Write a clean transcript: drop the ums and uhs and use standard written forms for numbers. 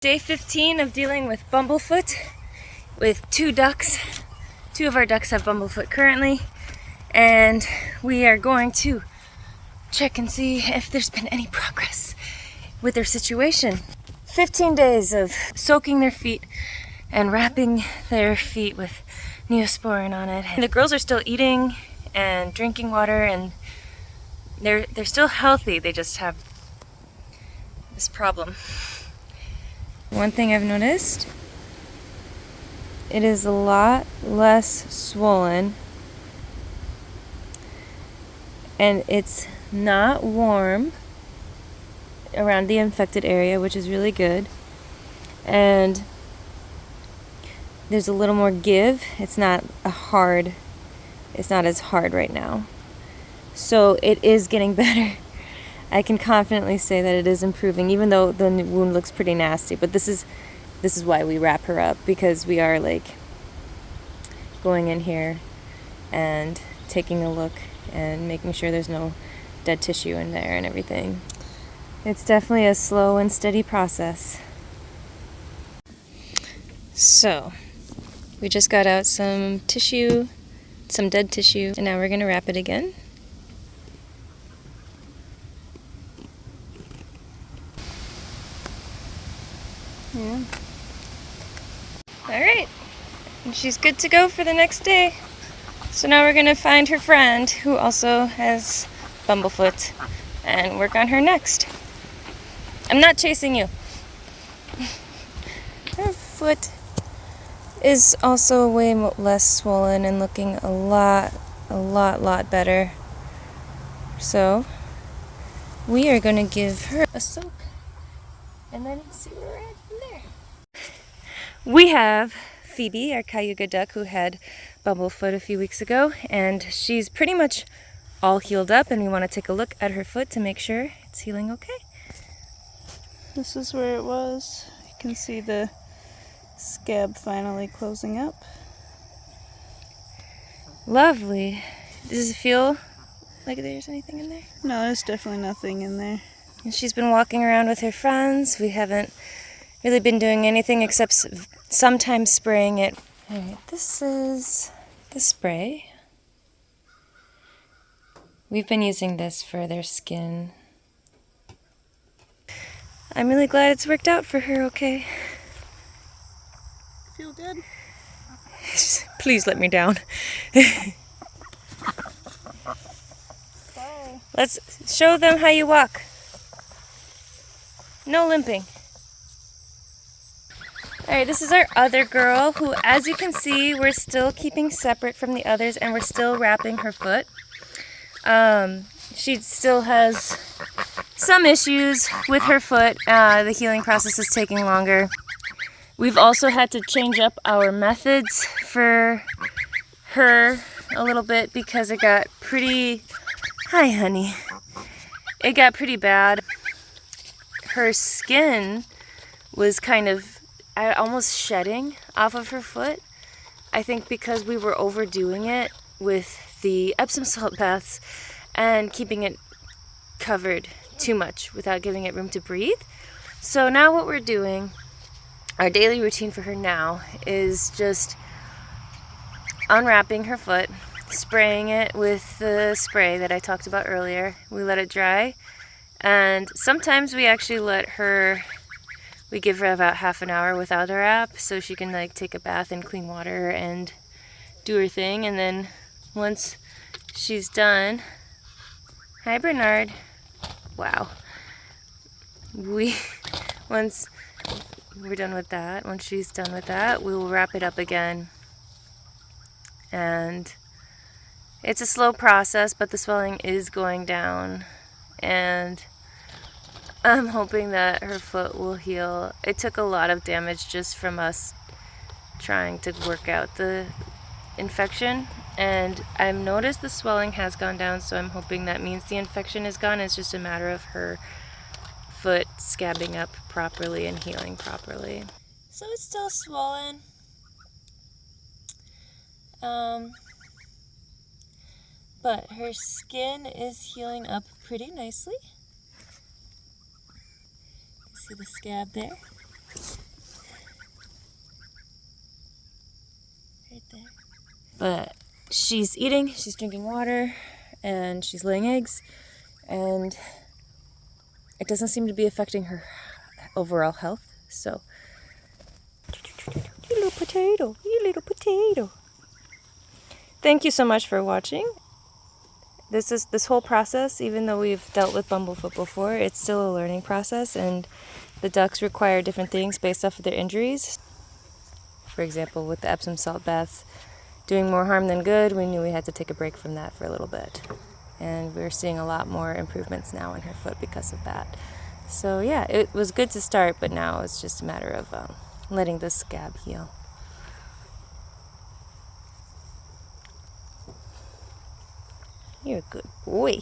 Day 15 of dealing with Bumblefoot with two ducks. Two of our ducks have Bumblefoot currently, and we are going to check and see if there's been any progress with their situation. 15 days of soaking their feet and wrapping their feet with neosporin on it. And the girls are still eating and drinking water, and they're still healthy. They just have this problem. One thing I've noticed, it is a lot less swollen, and it's not warm around the infected area, which is really good. And there's a little more give. It's not as hard right now. So it is getting better. I can confidently say that it is improving, even though the wound looks pretty nasty. But this is why we wrap her up, because we are like going in here and taking a look and making sure there's no dead tissue in there and everything. It's definitely a slow and steady process. So we just got out some tissue, some dead tissue, and now we're going to wrap it again. Yeah. Alright, and she's good to go for the next day. So now we're going to find her friend who also has Bumblefoot and work on her next. I'm not chasing you. Her foot is also way less swollen and looking a lot better. So we are going to give her a soak and then see where we're at from there. We have Phoebe, our Cayuga duck, who had Bumblefoot a few weeks ago, and she's pretty much all healed up, and we want to take a look at her foot to make sure it's healing okay. This is where it was. You can see the scab finally closing up. Lovely. Does it feel like there's anything in there? No, there's definitely nothing in there. And she's been walking around with her friends. We haven't really been doing anything except sometimes spraying it. Alright, this is the spray. We've been using this for their skin. I'm really glad it's worked out for her okay. Feel good? Please let me down. Bye. Let's show them how you walk. No limping. Alright, this is our other girl who, as you can see, we're still keeping separate from the others, and we're still wrapping her foot. She still has some issues with her foot. The healing process is taking longer. We've also had to change up our methods for her a little bit because it got pretty... Hi, honey. It got pretty bad. Her skin was kind of almost shedding off of her foot. I think because we were overdoing it with the Epsom salt baths and keeping it covered too much without giving it room to breathe. So now what we're doing, our daily routine for her now, is just unwrapping her foot, spraying it with the spray that I talked about earlier. We let it dry, and sometimes we actually we give her about half an hour without a wrap so she can like take a bath in clean water and do her thing. And then once she's done, hi Bernard. Wow. Once we're done with that, once she's done with that, we will wrap it up again. And it's a slow process, but the swelling is going down, and I'm hoping that her foot will heal. It took a lot of damage just from us trying to work out the infection, and I've noticed the swelling has gone down, so I'm hoping that means the infection is gone. It's just a matter of her foot scabbing up properly and healing properly. So it's still swollen. But her skin is healing up pretty nicely. You see the scab there? Right there. But she's eating, she's drinking water, and she's laying eggs, and it doesn't seem to be affecting her overall health. So, you little potato, you little potato. Thank you so much for watching. This whole process, even though we've dealt with Bumblefoot before, it's still a learning process, and the ducks require different things based off of their injuries. For example, with the Epsom salt baths doing more harm than good, we knew we had to take a break from that for a little bit. And we're seeing a lot more improvements now in her foot because of that. So yeah, it was good to start, but now it's just a matter of letting the scab heal. You're a good boy.